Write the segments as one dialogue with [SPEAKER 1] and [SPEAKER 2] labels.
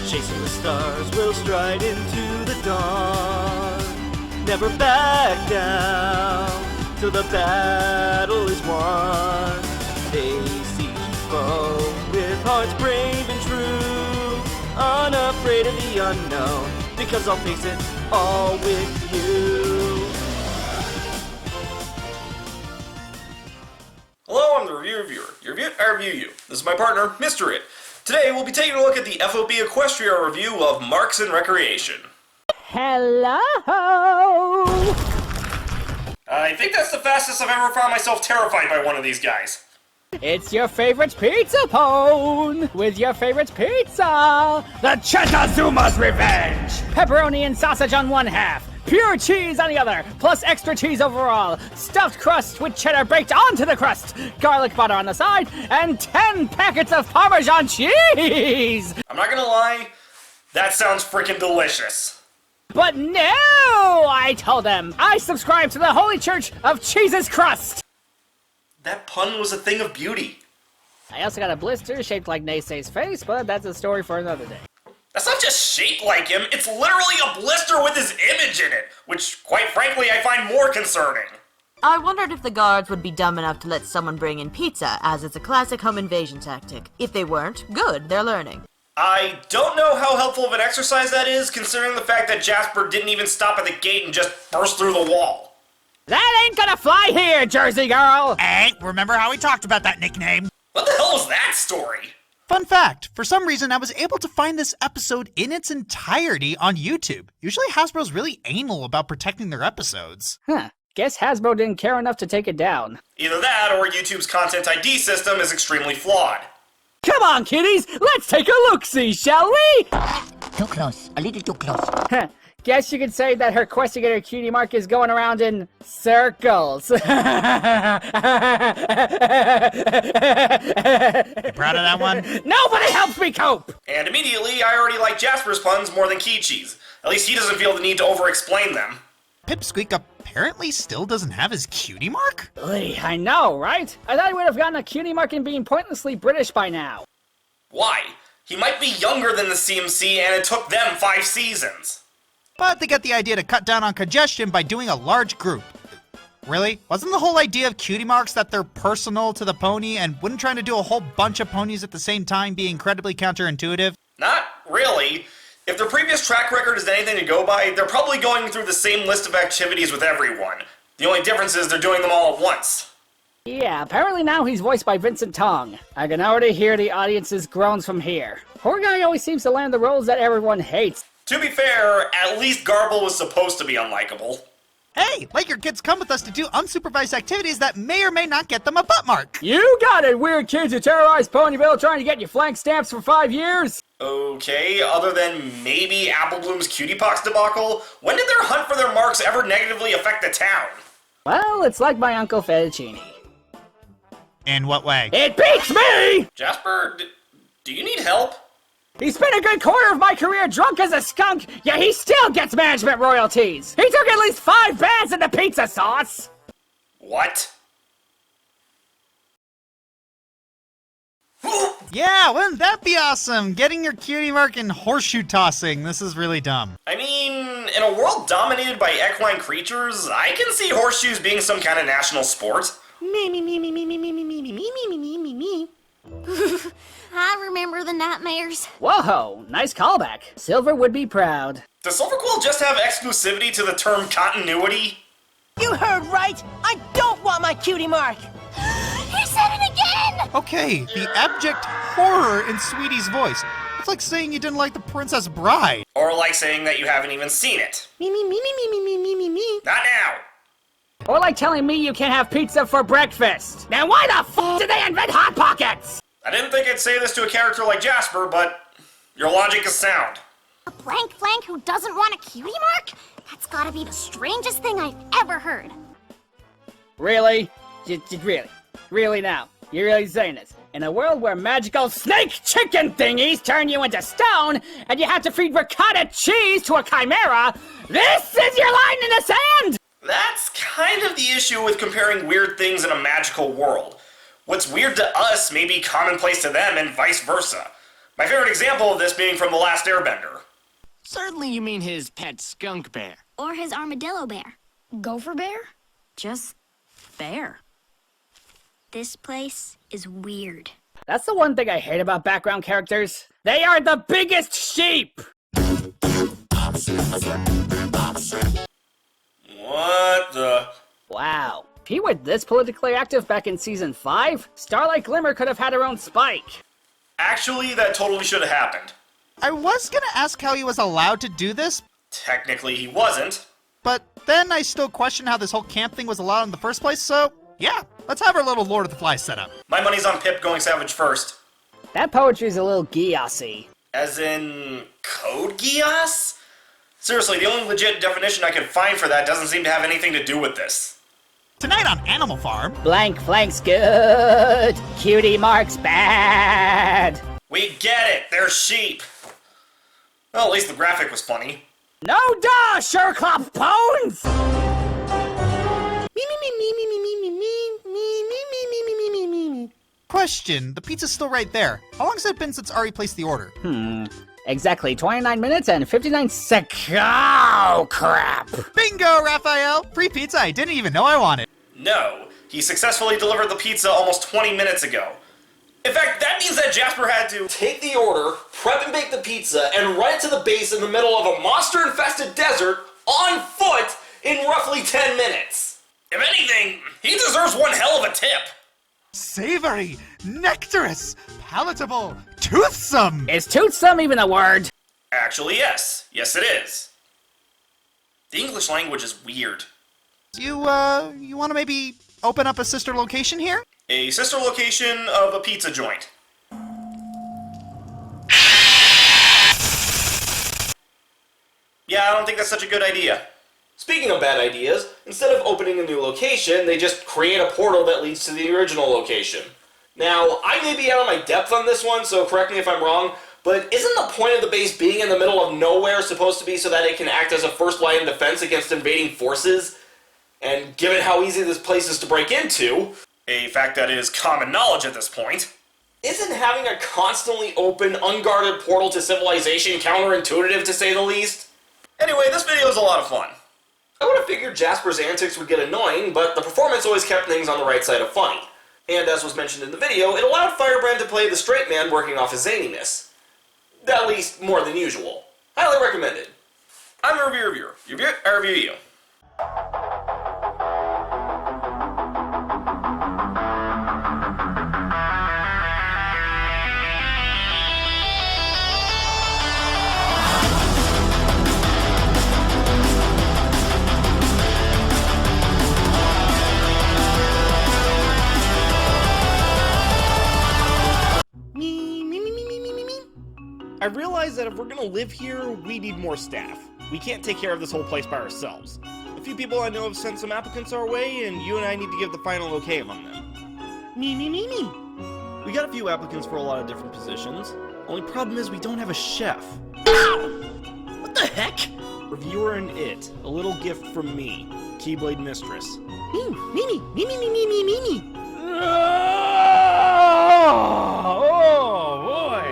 [SPEAKER 1] Chasing the stars, we'll stride into the dawn. Never back down till the battle is won. Face each foe with hearts brave and true, unafraid of the unknown, because I'll face it all with you.
[SPEAKER 2] Hello, I'm the review reviewer. I review you. This is my partner, Mr. It. Today, we'll be taking a look at the FOB Equestria review of Marks and Recreation.
[SPEAKER 3] Hello!
[SPEAKER 2] I think that's the fastest I've ever found myself terrified by one of these guys.
[SPEAKER 3] It's your favorite pizza pone with your favorite pizza! The Chetazuma's Revenge! Pepperoni and sausage on one half, pure cheese on the other, plus extra cheese overall, stuffed crust with cheddar baked onto the crust, garlic butter on the side, and 10 packets of Parmesan cheese!
[SPEAKER 2] I'm not gonna lie, that sounds freaking delicious.
[SPEAKER 3] But no! I told them, I subscribe to the Holy Church of Cheese's Crust!
[SPEAKER 2] That pun was a thing of beauty.
[SPEAKER 3] I also got a blister shaped like Naysay's face, but that's a story for another day.
[SPEAKER 2] That's not just shaped like him, it's literally a blister with his image in it, which, quite frankly, I find more concerning.
[SPEAKER 4] I wondered if the guards would be dumb enough to let someone bring in pizza, as it's a classic home invasion tactic. If they weren't, good, they're learning.
[SPEAKER 2] I don't know how helpful of an exercise that is, considering the fact that Jasper didn't even stop at the gate and just burst through the wall.
[SPEAKER 3] That ain't gonna fly here, Jersey girl!
[SPEAKER 5] Hey, remember how we talked about that nickname?
[SPEAKER 2] What the hell was that story?
[SPEAKER 5] Fun fact, for some reason I was able to find this episode in its entirety on YouTube. Usually Hasbro's really anal about protecting their episodes.
[SPEAKER 3] Huh. Guess Hasbro didn't care enough to take it down.
[SPEAKER 2] Either that, or YouTube's content ID system is extremely flawed.
[SPEAKER 3] Come on, kiddies! Let's take a look-see, shall we?
[SPEAKER 6] Too close. A little too close.
[SPEAKER 3] Guess you could say that her quest to get her cutie mark is going around in circles.
[SPEAKER 5] You proud of that one?
[SPEAKER 3] Nobody helps me cope!
[SPEAKER 2] And immediately, I already like Jasper's puns more than Kichi's. At least he doesn't feel the need to over-explain them.
[SPEAKER 5] Pipsqueak apparently still doesn't have his cutie mark?
[SPEAKER 3] Oy, I know, right? I thought he would have gotten a cutie mark in being pointlessly British by now.
[SPEAKER 2] Why? He might be younger than the CMC, and it took them 5 seasons.
[SPEAKER 5] But they got the idea to cut down on congestion by doing a large group. Really? Wasn't the whole idea of cutie marks that they're personal to the pony, and wouldn't trying to do a whole bunch of ponies at the same time be incredibly counterintuitive?
[SPEAKER 2] Not really. If their previous track record is anything to go by, they're probably going through the same list of activities with everyone. The only difference is they're doing them all at once.
[SPEAKER 3] Yeah, apparently now he's voiced by Vincent Tong. I can already hear the audience's groans from here. Poor guy always seems to land the roles that everyone hates.
[SPEAKER 2] To be fair, at least Garble was supposed to be unlikable.
[SPEAKER 5] Hey, let your kids come with us to do unsupervised activities that may or may not get them a butt mark.
[SPEAKER 3] You got it, weird kids who terrorized Ponyville trying to get you flank stamps for 5 years!
[SPEAKER 2] Okay, other than maybe Applebloom's cutie pox debacle, when did their hunt for their marks ever negatively affect the town?
[SPEAKER 3] Well, it's like my Uncle Fettuccine.
[SPEAKER 5] In what way?
[SPEAKER 3] It beats me!
[SPEAKER 2] Jasper, do you need help?
[SPEAKER 3] He spent a good quarter of my career drunk as a skunk, yet he still gets management royalties! He took at least 5 baths in the pizza sauce!
[SPEAKER 2] What?
[SPEAKER 5] Yeah, wouldn't that be awesome? Getting your cutie mark in horseshoe tossing. This is really dumb.
[SPEAKER 2] I mean, in a world dominated by equine creatures, I can see horseshoes being some kind of national sport.
[SPEAKER 4] Me. I remember the nightmares.
[SPEAKER 3] Whoa, nice callback. Silver would be proud.
[SPEAKER 2] Does Silverquill just have exclusivity to the term continuity?
[SPEAKER 7] You heard right! I don't want my cutie mark!
[SPEAKER 4] He said it again!
[SPEAKER 5] Okay, the abject horror in Sweetie's voice. It's like saying you didn't like The Princess Bride.
[SPEAKER 2] Or like saying that you haven't even seen it.
[SPEAKER 4] Me.
[SPEAKER 2] Not now!
[SPEAKER 3] Or like telling me you can't have pizza for breakfast. Now why the f*** did they invent Hot Pockets?
[SPEAKER 2] I didn't think I'd say this to a character like Jasper, but your logic is sound.
[SPEAKER 4] A blank flank who doesn't want a cutie mark? That's gotta be the strangest thing I've ever heard.
[SPEAKER 3] Really? Really now? You're really saying this? In a world where magical snake chicken thingies turn you into stone, and you have to feed ricotta cheese to a chimera, this is your line in the sand!
[SPEAKER 2] That's kind of the issue with comparing weird things in a magical world. What's weird to us may be commonplace to them and vice versa. My favorite example of this being from The Last Airbender.
[SPEAKER 8] Certainly you mean his pet skunk bear.
[SPEAKER 9] Or his armadillo bear. Gopher bear?
[SPEAKER 10] Just bear.
[SPEAKER 9] This place is weird.
[SPEAKER 3] That's the one thing I hate about background characters. They are the biggest sheep!
[SPEAKER 2] What the?
[SPEAKER 3] Wow. If he were this politically active back in Season 5, Starlight Glimmer could have had her own Spike.
[SPEAKER 2] Actually, that totally should have happened.
[SPEAKER 5] I was gonna ask how he was allowed to do this,
[SPEAKER 2] Technically, he wasn't.
[SPEAKER 5] but then I still question how this whole camp thing was allowed in the first place, so yeah, let's have our little Lord of the Flies set up.
[SPEAKER 2] My money's on Pip going savage first.
[SPEAKER 3] That poetry's a little Gios-y.
[SPEAKER 2] As in, Code Geass? Seriously, the only legit definition I could find for that doesn't seem to have anything to do with this.
[SPEAKER 5] Tonight on Animal Farm,
[SPEAKER 3] Blank flank's good. Cutie mark's bad.
[SPEAKER 2] We get it, they're sheep. Well, at least the graphic was funny.
[SPEAKER 3] No duh, Sherlock Bones!
[SPEAKER 5] question, the pizza's still right there. How long has it been since Ari placed the order?
[SPEAKER 3] Exactly 29 minutes and 59 seconds. Oh, crap.
[SPEAKER 5] Bingo, Raphael! Free pizza I didn't even know I wanted.
[SPEAKER 2] No, he successfully delivered the pizza almost 20 minutes ago. In fact, that means that Jasper had to take the order, prep and bake the pizza, and run it to the base in the middle of a monster-infested desert on foot in roughly 10 minutes. If anything, he deserves one hell of a tip.
[SPEAKER 5] Savory, nectarous, palatable, toothsome!
[SPEAKER 3] Is toothsome even a word?
[SPEAKER 2] Actually, yes. Yes, it is. The English language is weird.
[SPEAKER 5] You want to maybe open up a sister location here?
[SPEAKER 2] A sister location of a pizza joint. Yeah, I don't think that's such a good idea. Speaking of bad ideas, instead of opening a new location, they just create a portal that leads to the original location. Now, I may be out of my depth on this one, so correct me if I'm wrong, but isn't the point of the base being in the middle of nowhere supposed to be so that it can act as a first line of defense against invading forces? And given how easy this place is to break into, a fact that is common knowledge at this point, isn't having a constantly open, unguarded portal to civilization counterintuitive, to say the least? Anyway, this video is a lot of fun. I would have figured Jasper's antics would get annoying, but the performance always kept things on the right side of funny. And as was mentioned in the video, it allowed Firebrand to play the straight man working off his zaniness. At least, more than usual. Highly recommended. I'm a reviewer. I review you.
[SPEAKER 11] I realize that if we're gonna live here, we need more staff. We can't take care of this whole place by ourselves. A few people I know have sent some applicants our way, and you and I need to give the final okay on them. Me. We got a few applicants for a lot of different positions. Only problem is we don't have a chef. Ow! What the heck? Reviewer and it. A little gift from me, KeybladeMistress. Me.
[SPEAKER 1] Oh boy!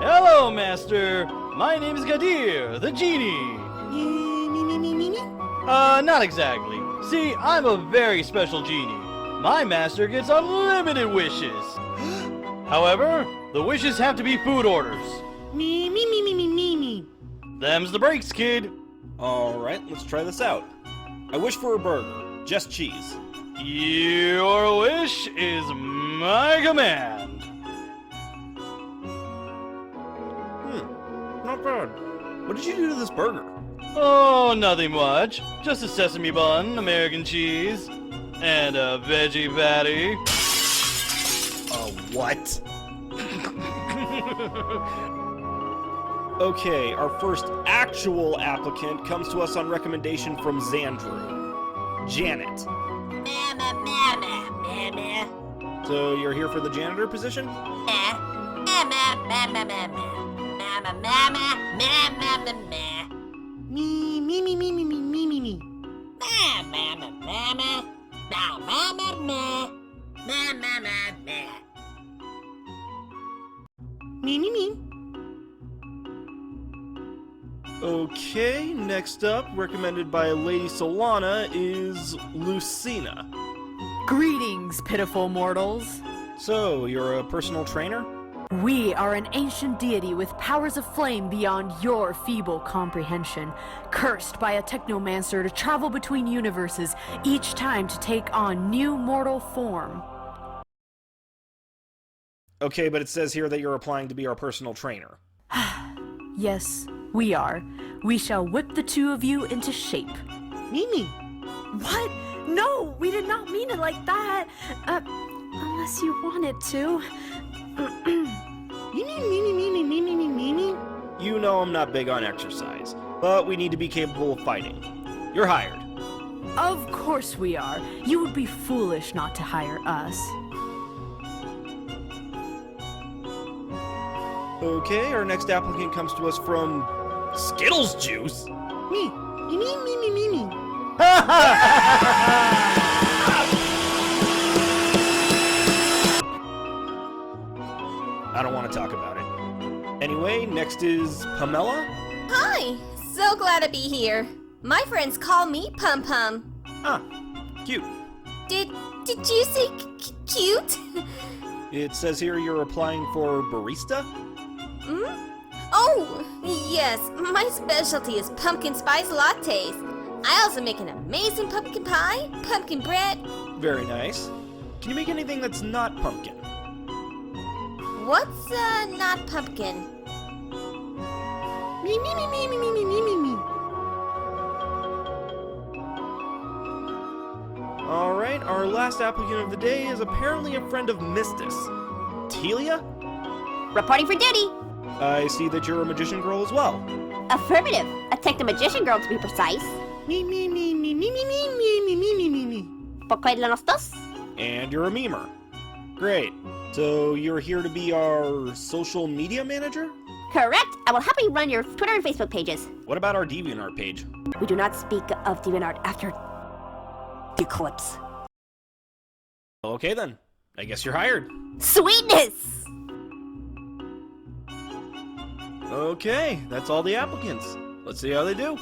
[SPEAKER 1] Hello, Master. My name is Kadir, the genie. Not exactly. See, I'm a very special genie. My master gets unlimited wishes. However, the wishes have to be food orders. Me. Them's the breaks, kid.
[SPEAKER 11] Alright, let's try this out. I wish for a burger, just cheese.
[SPEAKER 1] Your wish is my command.
[SPEAKER 11] Not bad. What did you do to this burger?
[SPEAKER 1] Oh, nothing much. Just a sesame bun, American cheese, and a veggie patty.
[SPEAKER 11] What? Okay, our first actual applicant comes to us on recommendation from Xandrew. Janit. So you're here for the janitor position?
[SPEAKER 1] Okay, next up, recommended by Lady Solana, is Lucina.
[SPEAKER 10] Greetings, pitiful mortals.
[SPEAKER 1] So, you're a personal trainer?
[SPEAKER 10] We are an ancient deity with powers of flame beyond your feeble comprehension, cursed by a technomancer to travel between universes, each time to take on new mortal form.
[SPEAKER 1] Okay, but it says here that you're applying to be our personal trainer.
[SPEAKER 10] Yes, we are. We shall whip the two of you into shape.
[SPEAKER 1] Mimi!
[SPEAKER 10] What? No, we did not mean it like that. Unless you wanted to.
[SPEAKER 1] You know I'm not big on exercise, but we need to be capable of fighting. You're hired.
[SPEAKER 10] Of course we are. You would be foolish not to hire us.
[SPEAKER 1] Okay, our next applicant comes to us from Skittles Juice. Me. I don't want to talk about it. Anyway, next is Pumella.
[SPEAKER 12] Hi! So glad to be here. My friends call me Pum Pum.
[SPEAKER 1] Ah, cute.
[SPEAKER 12] Did you say cute?
[SPEAKER 1] It says here you're applying for barista?
[SPEAKER 12] Oh, yes. My specialty is pumpkin spice lattes. I also make an amazing pumpkin pie, pumpkin bread.
[SPEAKER 1] Very nice. Can you make anything that's not pumpkin?
[SPEAKER 12] What's not pumpkin?
[SPEAKER 1] Me. Alright, our last applicant of the day is apparently a friend of Mistis. Tealia?
[SPEAKER 13] Reporting for duty.
[SPEAKER 1] I see that you're a magician girl as well.
[SPEAKER 13] Affirmative. A techno-magician girl to be precise.
[SPEAKER 1] Me.
[SPEAKER 13] ¿Por qué los dos?
[SPEAKER 1] And you're a memer. Great. So you're here to be our social media manager?
[SPEAKER 13] Correct. I will happily run your Twitter and Facebook pages.
[SPEAKER 1] What about our DeviantArt page?
[SPEAKER 13] We do not speak of DeviantArt after the eclipse.
[SPEAKER 1] Okay then. I guess you're hired.
[SPEAKER 13] Sweetness!
[SPEAKER 1] Okay, that's all the applicants. Let's see how they do.